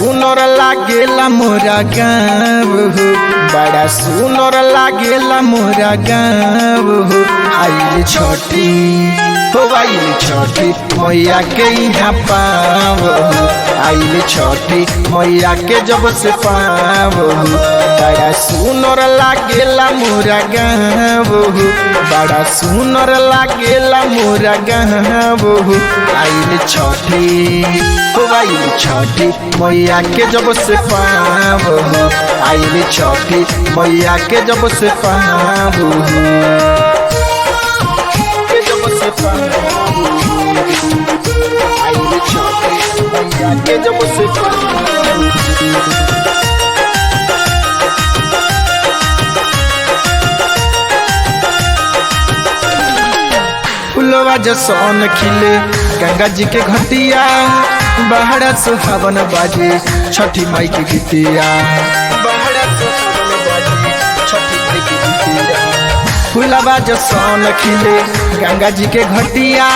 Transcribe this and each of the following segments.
सुनर लागेला मोरा गाँव हो, बड़ा सुनर लागेला मोरा गाँव हो। आइल छठी हो आइल छठी मैया के यहाँ पाव हो, आइल छठी मैया के जब से पाव हो। बड़ा सुनर लागेला मोरा गाँव हो, बड़ा सुनर लागेला मोरा गाँव हो। आइल छठी हो आइल छठी मैया के जब से पाव हो, आइल छठी मैया के जब से पाव हो। आइल छठी मैया के जब से फुलवा जसन खिले गंगा जी के घटिया, बहरा सुहावन बाजे छठी माई की गीतिया, बहरा सुहावन बाजे छठी माई की गीतिया। फुलवा जसन खिले गंगा जी के घटिया,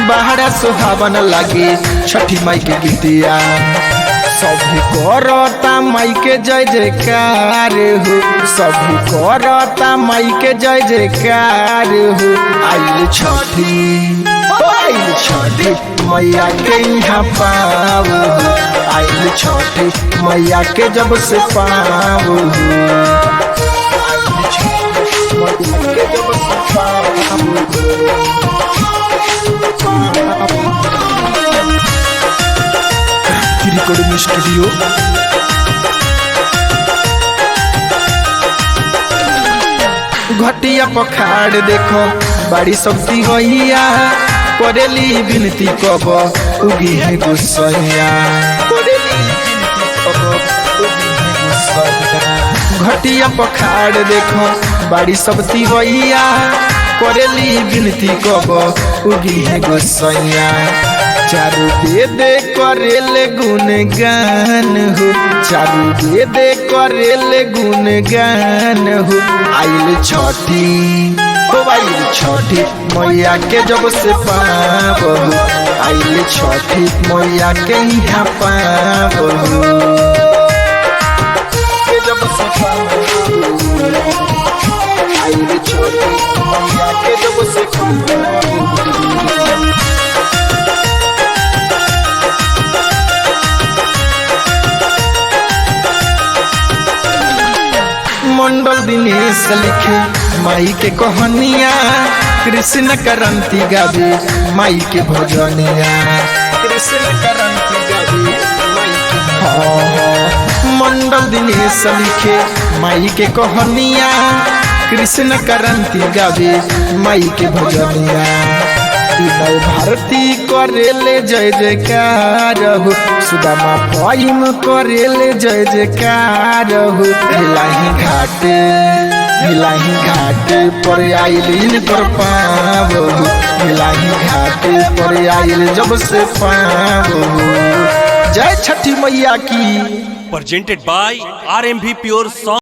बहरा सुहावन लगे छठी माई के गीतिया। सभी करता माई के जय जयकार हो, सभी करता माई के जय जयकार हो। आइल छठी आइल छठी मैया के यहाँ पाव हो, आइल छठी मैया के जब से पाव हो। आइल छठी मैया के जब से पाव हो। रिकॉर्डिंग स्टूडियो घटिया पखाड़ देखो बड़ी शक्ति होइया, करेली विनती कब उगी है गुस्सैया, घटिया पखाड़ देखो बड़ी शक्ति होइया, करेली विनती कब उगी है गुस्सैया। चारू वेद करेले गुणगान हो, चारू वेद करेले गुणगान हो। आइल छठी हो आइल छठी मैया के जब से पाव हो, आइल छठी मैया के यहाँ पाव हो। जब से पाव आइल छठी मैया के जब से पाव। मंडल दिनेश लिखे माई के कहानिया, कृष्ण करंती गावे माई के भजनिया, कृष्ण करंती गावे माई के। मंडल दिनेश लिखे माई के कहानिया, कृष्ण करंती गावे माई के भजनिया। भारती करेले जय जयकार हो, सुदामा पाइम करेले जय जयकार हो। हिलाही घाट पर आइल पर पाव हो, हिलाही घाट पर आइल जब से पाव हो। जय छठी मैया की। Presented by RMV Pure Song।